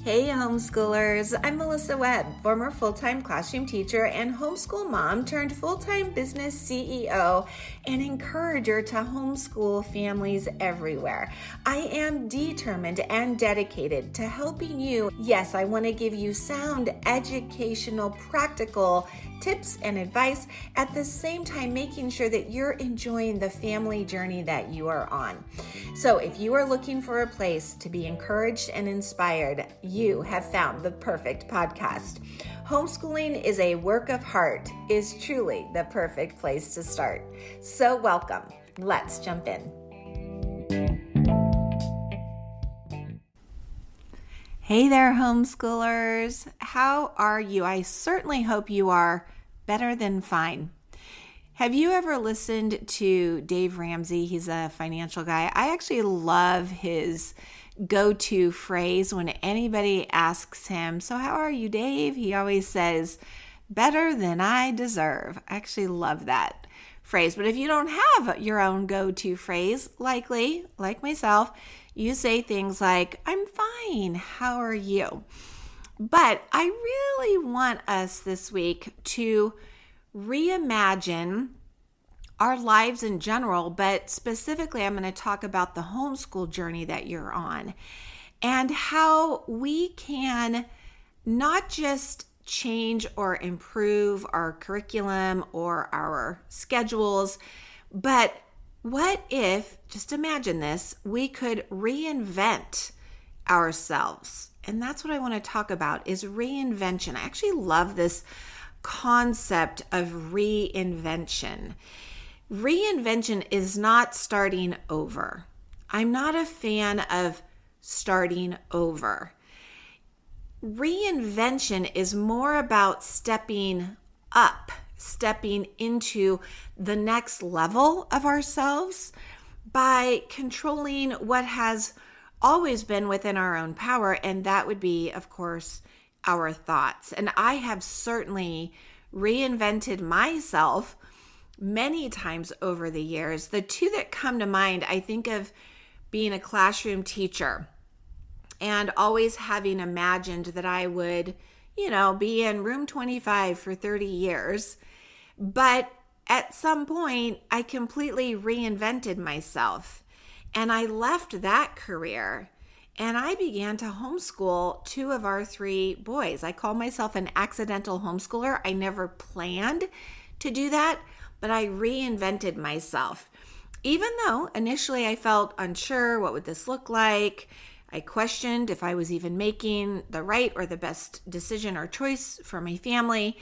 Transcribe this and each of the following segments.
Hey homeschoolers, I'm Melissa Webb, former full-time classroom teacher and homeschool mom turned full-time business CEO and encourager to homeschool families everywhere. I am determined and dedicated to helping you. Yes, I want to give you sound, educational, practical tips and advice, at the same time making sure that you're enjoying the family journey that you are on. So if you are looking for a place to be encouraged and inspired, you have found the perfect podcast. Homeschooling is a work of heart, is truly the perfect place to start. So welcome. Let's jump in. Hey there, homeschoolers. How are you? I certainly hope you are better than fine. Have you ever listened to Dave Ramsey? He's a financial guy. I actually love his go-to phrase when anybody asks him, "So how are you, Dave?" He always says, "Better than I deserve." I actually love that phrase. But if you don't have your own go-to phrase, likely, like myself, you say things like, "I'm fine, how are you?" But I really want us this week to reimagine our lives in general, but specifically I'm going to talk about the homeschool journey that you're on and how we can not just change or improve our curriculum or our schedules, but what if, just imagine this, we could reinvent ourselves? And that's what I want to talk about is reinvention. I actually love this concept of reinvention. Reinvention is not starting over. I'm not a fan of starting over. Reinvention is more about stepping up, stepping into the next level of ourselves by controlling what has always been within our own power, and that would be, of course, our thoughts. And I have certainly reinvented myself many times over the years. The two that come to mind, I think of being a classroom teacher and always having imagined that I would, be in room 25 for 30 years. But at some point, I completely reinvented myself and I left that career and I began to homeschool two of our three boys. I call myself an accidental homeschooler. I never planned to do that, but I reinvented myself. Even though initially I felt unsure, what would this look like? I questioned if I was even making the right or the best decision or choice for my family.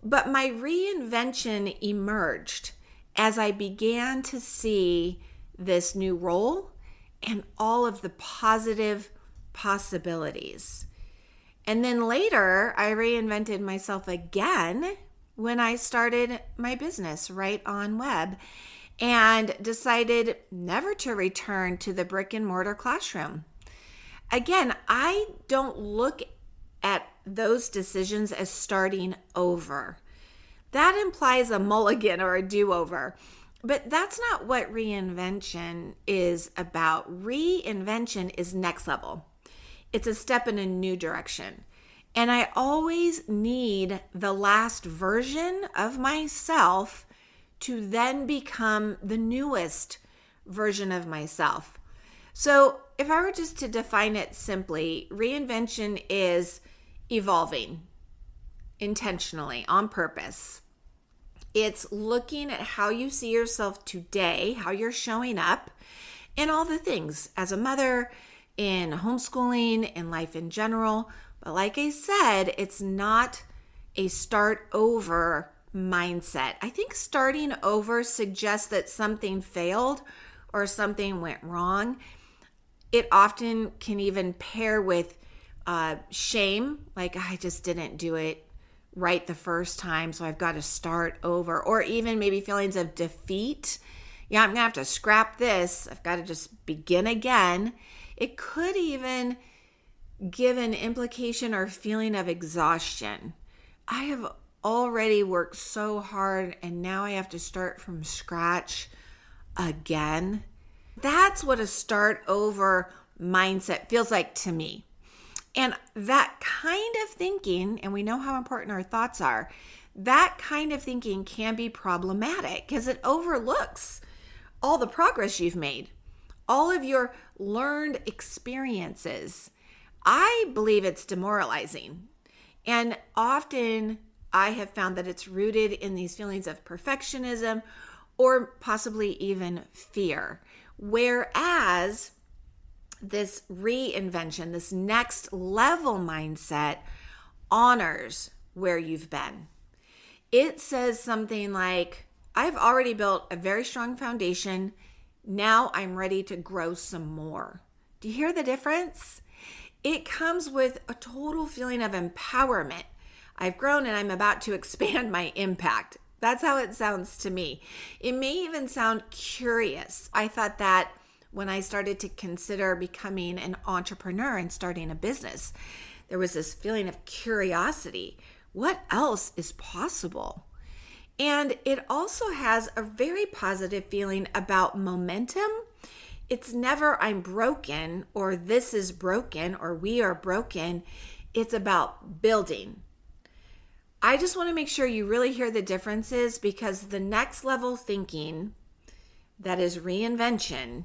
But my reinvention emerged as I began to see this new role and all of the positive possibilities. And then later, I reinvented myself again when I started my business Right on Web and decided never to return to the brick and mortar classroom. Again, I don't look at those decisions as starting over. That implies a mulligan or a do-over. But that's not what reinvention is about. Reinvention is next level. It's a step in a new direction. And I always need the last version of myself to then become the newest version of myself. So if I were just to define it simply, reinvention is evolving intentionally, on purpose. It's looking at how you see yourself today, how you're showing up in all the things as a mother, in homeschooling, in life in general. But like I said, it's not a start over mindset. I think starting over suggests that something failed or something went wrong. It often can even pair with shame, like I just didn't do it right the first time, so I've got to start over. Or even maybe feelings of defeat. Yeah, I'm going to have to scrap this. I've got to just begin again. It could even give an implication or feeling of exhaustion. I have already worked so hard and now I have to start from scratch again. That's what a start over mindset feels like to me. And that kind of thinking, and we know how important our thoughts are, that kind of thinking can be problematic because it overlooks all the progress you've made, all of your learned experiences. I believe it's demoralizing. And often I have found that it's rooted in these feelings of perfectionism or possibly even fear. Whereas this reinvention, this next level mindset honors where you've been. It says something like, I've already built a very strong foundation. Now I'm ready to grow some more. Do you hear the difference? It comes with a total feeling of empowerment. I've grown and I'm about to expand my impact. That's how it sounds to me. It may even sound curious. I thought that when I started to consider becoming an entrepreneur and starting a business, there was this feeling of curiosity. What else is possible? And it also has a very positive feeling about momentum. It's never I'm broken or this is broken or we are broken. It's about building. I just want to make sure you really hear the differences because the next level thinking, that is reinvention,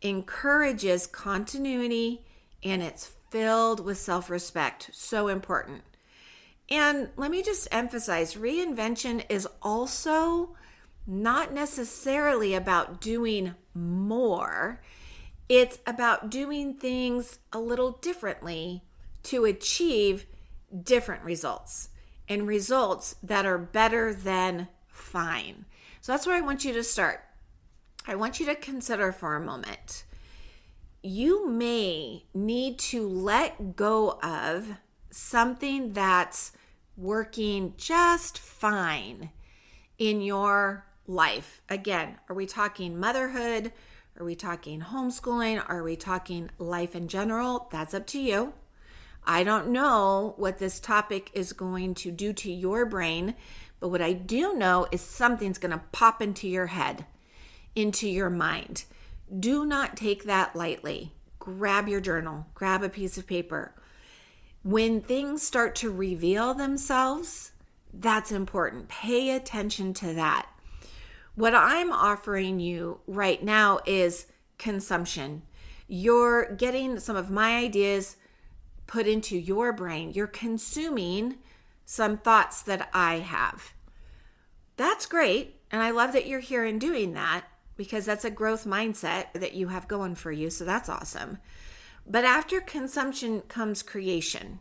encourages continuity and it's filled with self-respect. So important. And let me just emphasize, reinvention is also not necessarily about doing more. It's about doing things a little differently to achieve different results and results that are better than fine. So that's where I want you to start. I want you to consider for a moment. You may need to let go of something that's working just fine in your life. Again, are we talking motherhood? Are we talking homeschooling? Are we talking life in general? That's up to you. I don't know what this topic is going to do to your brain, but what I do know is something's going to pop into your head, into your mind. Do not take that lightly. Grab your journal, grab a piece of paper. When things start to reveal themselves, that's important. Pay attention to that. What I'm offering you right now is consumption. You're getting some of my ideas put into your brain. You're consuming some thoughts that I have. That's great. And I love that you're here and doing that because that's a growth mindset that you have going for you. So that's awesome. But after consumption comes creation.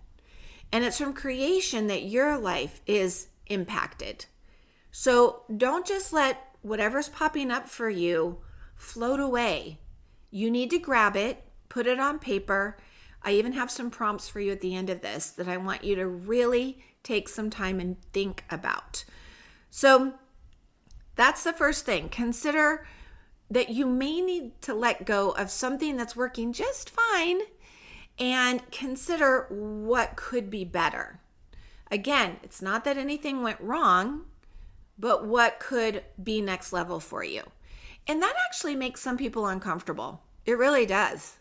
And it's from creation that your life is impacted. So don't just let whatever's popping up for you float away. You need to grab it, put it on paper. I even have some prompts for you at the end of this that I want you to really take some time and think about. So that's the first thing. Consider that you may need to let go of something that's working just fine and consider what could be better. Again, it's not that anything went wrong, but what could be next level for you. And that actually makes some people uncomfortable. It really does.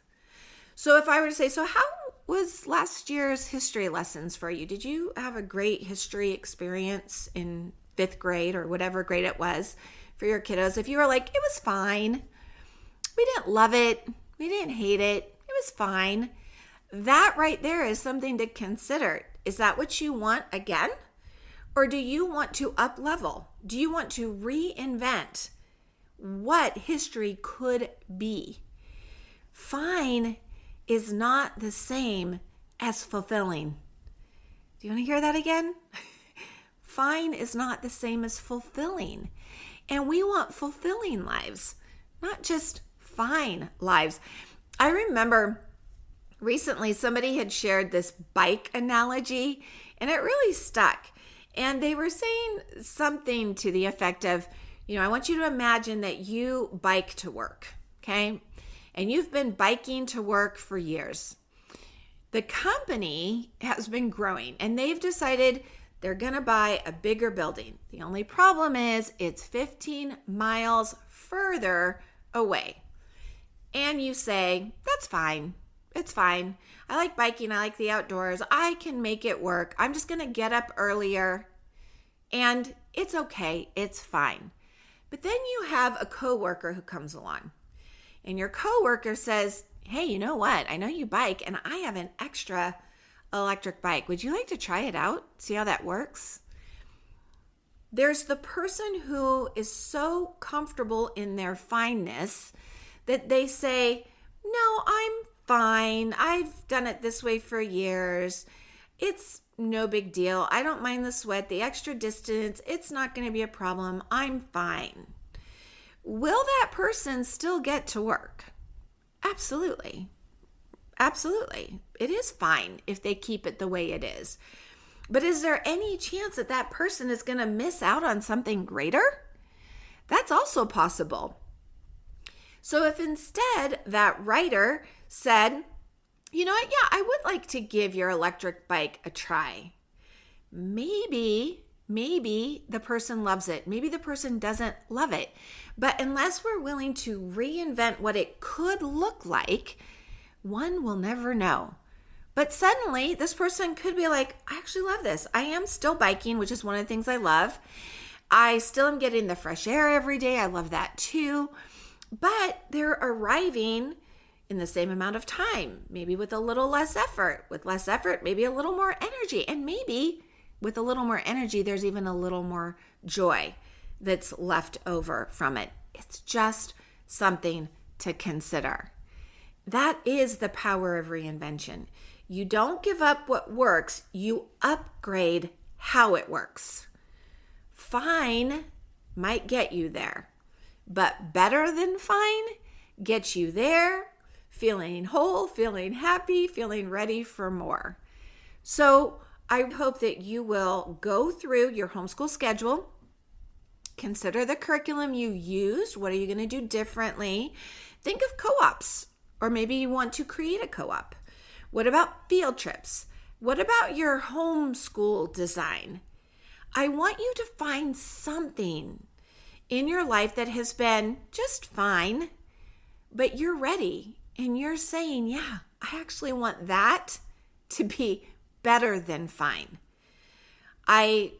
So if I were to say, so how was last year's history lessons for you? Did you have a great history experience in 5th grade or whatever grade it was for your kiddos? If you were like, it was fine. We didn't love it. We didn't hate it. It was fine. That right there is something to consider. Is that what you want again? Or do you want to up level? Do you want to reinvent what history could be? Fine is not the same as fulfilling. Do you want to hear that again? Fine is not the same as fulfilling. And we want fulfilling lives, not just fine lives. I remember recently somebody had shared this bike analogy and it really stuck. And they were saying something to the effect of, I want you to imagine that you bike to work, okay? And you've been biking to work for years. The company has been growing and they've decided they're going to buy a bigger building. The only problem is it's 15 miles further away. And you say, that's fine. It's fine. I like biking. I like the outdoors. I can make it work. I'm just going to get up earlier and it's okay. It's fine. But then you have a coworker who comes along and your coworker says, hey, you know what? I know you bike and I have an extra electric bike. Would you like to try it out? See how that works? There's the person who is so comfortable in their fineness that they say, no, I'm fine. I've done it this way for years. It's no big deal. I don't mind the sweat, the extra distance. It's not going to be a problem. I'm fine. Will that person still get to work? Absolutely. Absolutely. It is fine if they keep it the way it is. But is there any chance that that person is going to miss out on something greater? That's also possible. So if instead that writer said, you know what, yeah, I would like to give your electric bike a try. Maybe the person loves it. Maybe the person doesn't love it. But unless we're willing to reinvent what it could look like, one will never know. But suddenly this person could be like, I actually love this. I am still biking, which is one of the things I love. I still am getting the fresh air every day. I love that too. But they're arriving in the same amount of time, maybe with a little less effort. With less effort, maybe a little more energy. And maybe with a little more energy, there's even a little more joy that's left over from it. It's just something to consider. That is the power of reinvention. You don't give up what works, you upgrade how it works. Fine might get you there, but better than fine gets you there, feeling whole, feeling happy, feeling ready for more. So I hope that you will go through your homeschool schedule, consider the curriculum you used. What are you going to do differently? Think of co-ops, or maybe you want to create a co-op. What about field trips? What about your homeschool design? I want you to find something in your life that has been just fine, but you're ready and you're saying, yeah, I actually want that to be better than fine. I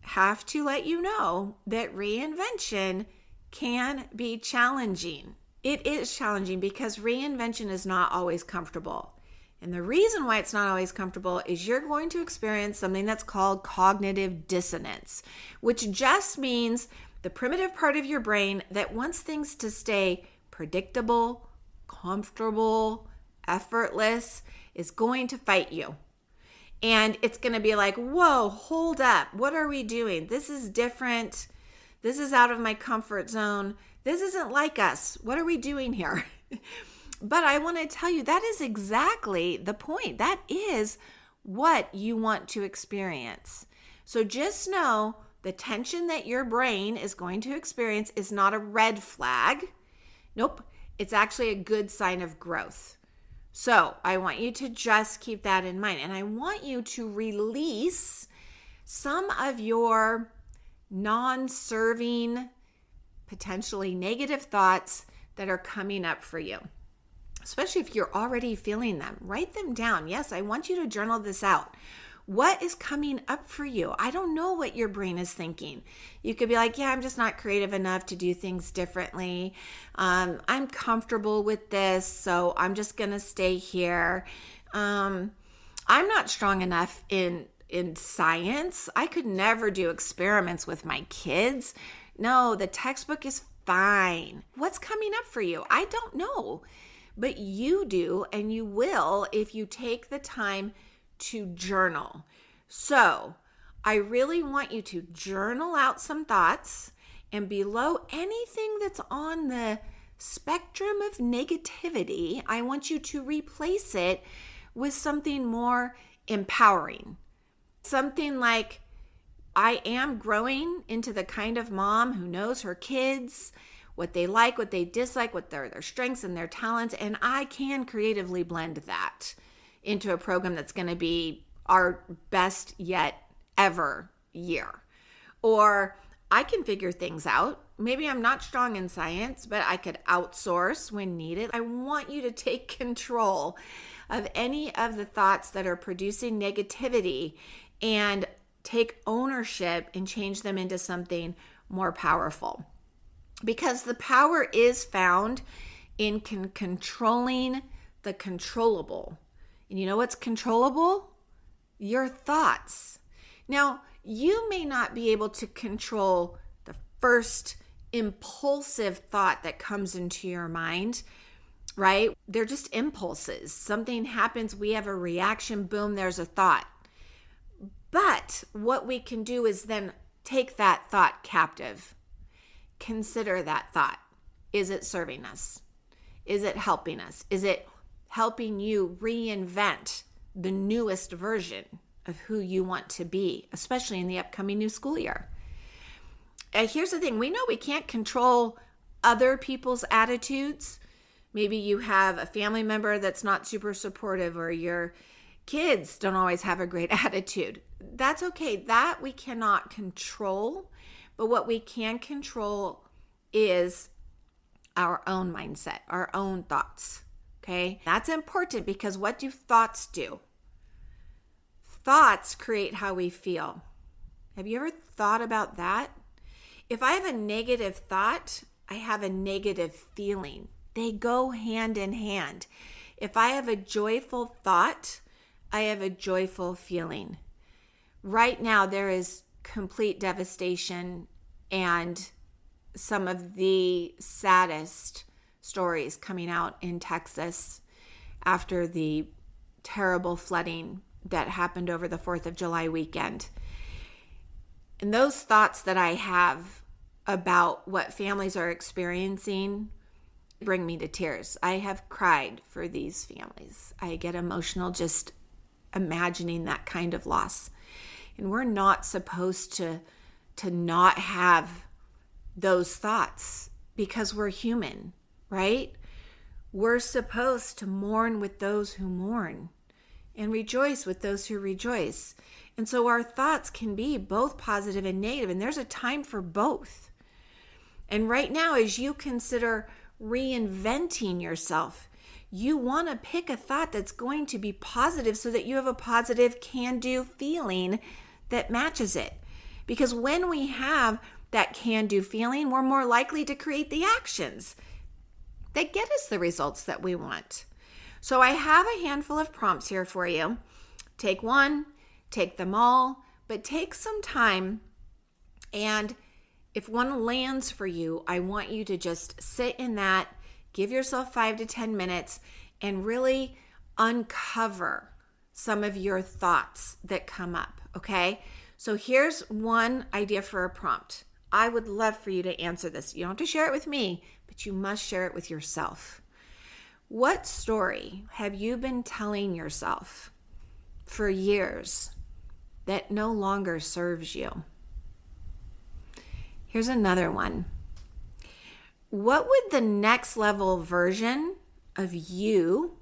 have to let you know that reinvention can be challenging. It is challenging because reinvention is not always comfortable. And the reason why it's not always comfortable is you're going to experience something that's called cognitive dissonance, which just means the primitive part of your brain that wants things to stay predictable, comfortable, effortless is going to fight you. And it's going to be like, whoa, hold up. What are we doing? This is different. This is out of my comfort zone. This isn't like us. What are we doing here? But I want to tell you, that is exactly the point. That is what you want to experience. So just know the tension that your brain is going to experience is not a red flag. Nope. It's actually a good sign of growth. So I want you to just keep that in mind. And I want you to release some of your non-serving, potentially negative thoughts that are coming up for you. Especially if you're already feeling them, write them down. Yes, I want you to journal this out. What is coming up for you? I don't know what your brain is thinking. You could be like, yeah, I'm just not creative enough to do things differently. I'm comfortable with this, so I'm just going to stay here. I'm not strong enough in science. I could never do experiments with my kids. No, the textbook is fine. What's coming up for you? I don't know. But you do, and you will if you take the time to journal. So I really want you to journal out some thoughts, and below anything that's on the spectrum of negativity, I want you to replace it with something more empowering. Something like, I am growing into the kind of mom who knows her kids, what they like, what they dislike, what their strengths and their talents, and I can creatively blend that into a program that's going to be our best yet ever year. Or I can figure things out maybe I'm not strong in science, but I could outsource when needed. I want you to take control of any of the thoughts that are producing negativity and take ownership and change them into something more powerful. Because the power is found in controlling the controllable. And you know what's controllable? Your thoughts. Now, you may not be able to control the first impulsive thought that comes into your mind, right? They're just impulses. Something happens, we have a reaction, boom, there's a thought. But what we can do is then take that thought captive. Consider that thought. Is it serving us? Is it helping us? Is it helping you reinvent the newest version of who you want to be, especially in the upcoming new school year? Here's the thing. We know we can't control other people's attitudes. Maybe you have a family member that's not super supportive, or your kids don't always have a great attitude. That's okay. That we cannot control. But what we can control is our own mindset, our own thoughts. Okay? That's important, because what do thoughts do? Thoughts create how we feel. Have you ever thought about that? If I have a negative thought, I have a negative feeling. They go hand in hand. If I have a joyful thought, I have a joyful feeling. Right now, there is complete devastation and some of the saddest stories coming out in Texas after the terrible flooding that happened over the 4th of July weekend. And those thoughts that I have about what families are experiencing bring me to tears. I have cried for these families. I get emotional just imagining that kind of loss. And we're not supposed to not have those thoughts, because we're human, right? We're supposed to mourn with those who mourn and rejoice with those who rejoice. And so our thoughts can be both positive and negative, and there's a time for both. And right now, as you consider reinventing yourself, you want to pick a thought that's going to be positive so that you have a positive can-do feeling that matches it. Because when we have that can-do feeling, we're more likely to create the actions that get us the results that we want. So I have a handful of prompts here for you. Take one, take them all, but take some time, and if one lands for you, I want you to just sit in that, give yourself 5 to 10 minutes, and really uncover some of your thoughts that come up, okay? So here's one idea for a prompt. I would love for you to answer this. You don't have to share it with me, but you must share it with yourself. What story have you been telling yourself for years that no longer serves you? Here's another one. What would the next level version of you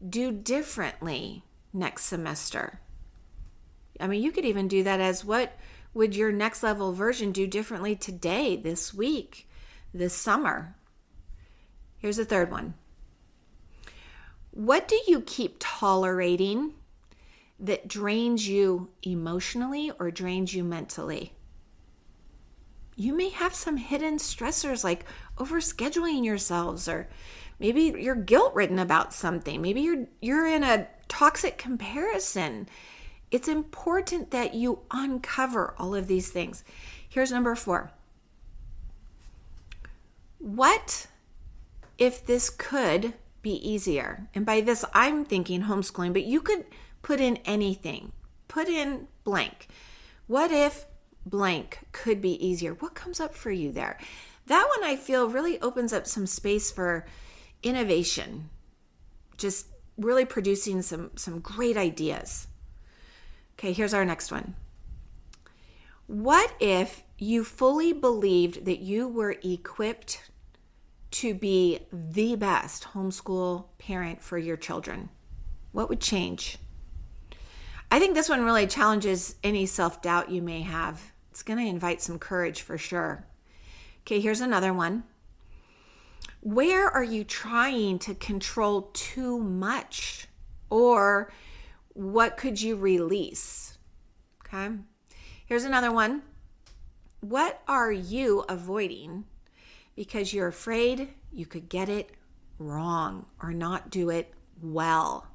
do differently next semester? I mean, you could even do that as, what would your next level version do differently today, this week, this summer? Here's a third one. What do you keep tolerating that drains you emotionally or drains you mentally? You may have some hidden stressors like overscheduling yourselves, or maybe you're guilt-ridden about something. Maybe you're in a toxic comparison. It's important that you uncover all of these things. Here's number 4. What if this could be easier? And by this, I'm thinking homeschooling, but you could put in anything. Put in blank. What if blank could be easier? What comes up for you there? That one, I feel, really opens up some space for innovation, just really producing some great ideas. Okay, here's our next one. What if you fully believed that you were equipped to be the best homeschool parent for your children? What would change? I think this one really challenges any self-doubt you may have. It's going to invite some courage for sure. Okay, here's another one. Where are you trying to control too much? Or what could you release? Okay, here's another one. What are you avoiding because you're afraid you could get it wrong or not do it well?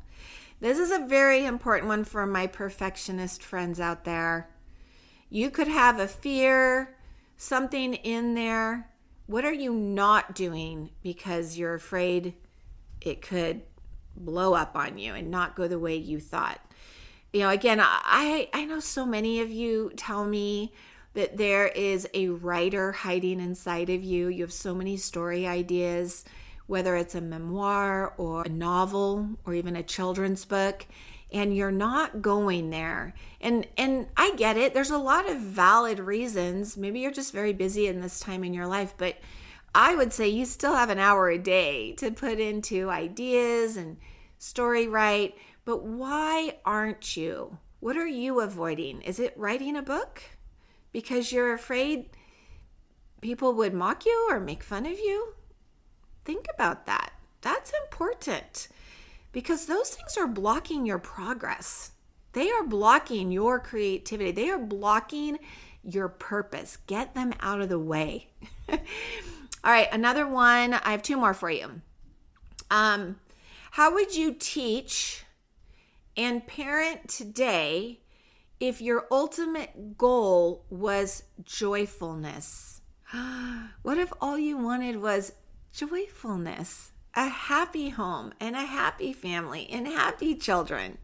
This is a very important one for my perfectionist friends out there. You could have a fear, something in there. What are you not doing because you're afraid it could blow up on you and not go the way you thought? Again, I know so many of you tell me that there is a writer hiding inside of you. You have so many story ideas, whether it's a memoir or a novel or even a children's book, and you're not going there. And I get it. There's a lot of valid reasons. Maybe you're just very busy in this time in your life, but I would say you still have an hour a day to put into ideas and story write. But why aren't you? What are you avoiding? Is it writing a book because you're afraid people would mock you or make fun of you? Think about that. That's important because those things are blocking your progress. They are blocking your creativity. They are blocking your purpose. Get them out of the way. All right, another one. I have two more for you. How would you teach and parent today if your ultimate goal was joyfulness? What if all you wanted was joyfulness, a happy home and a happy family and happy children?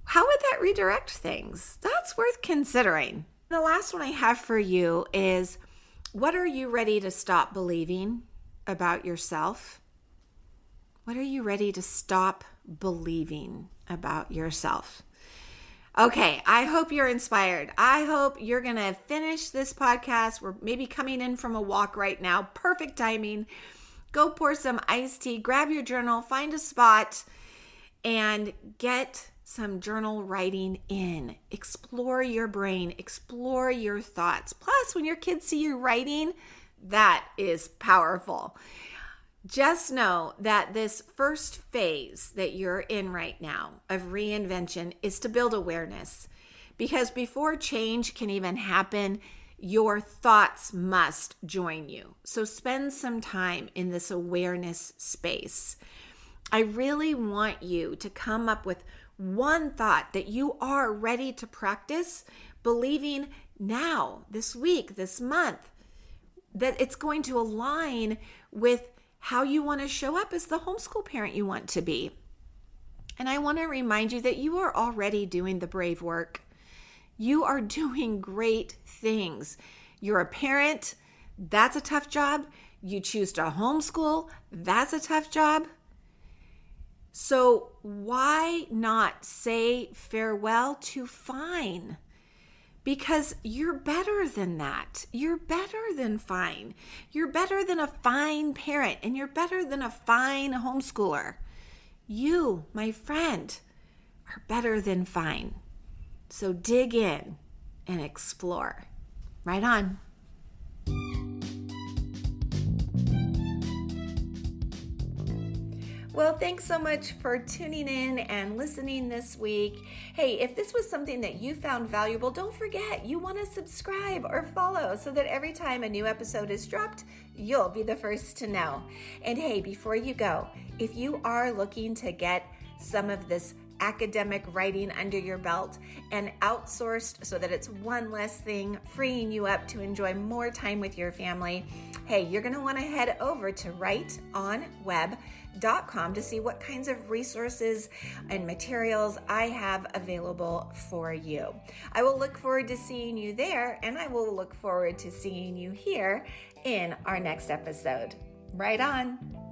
How would that redirect things? That's worth considering. The last one I have for you is, what are you ready to stop believing about yourself? What are you ready to stop believing about yourself? Okay, I hope you're inspired. I hope you're going to finish this podcast. We're maybe coming in from a walk right now. Perfect timing. Go pour some iced tea, grab your journal, find a spot, and get some journal writing in. Explore your brain, explore your thoughts. Plus, when your kids see you writing, that is powerful. Just know that this first phase that you're in right now of reinvention is to build awareness, because before change can even happen, your thoughts must join you. So spend some time in this awareness space. I really want you to come up with one thought that you are ready to practice, believing now, this week, this month, that it's going to align with how you want to show up as the homeschool parent you want to be. And I want to remind you that you are already doing the brave work. You are doing great things. You're a parent. That's a tough job. You choose to homeschool. That's a tough job. So why not say farewell to fine? Because you're better than that. You're better than fine. You're better than a fine parent, and you're better than a fine homeschooler. You, my friend, are better than fine. So dig in and explore. Right on. Well, thanks so much for tuning in and listening this week. Hey, if this was something that you found valuable, don't forget you want to subscribe or follow so that every time a new episode is dropped, you'll be the first to know. And hey, before you go, if you are looking to get some of this academic writing under your belt and outsourced so that it's one less thing freeing you up to enjoy more time with your family, hey, you're going to want to head over to writeonweb.com to see what kinds of resources and materials I have available for you. I will look forward to seeing you there, and I will look forward to seeing you here in our next episode. Right on.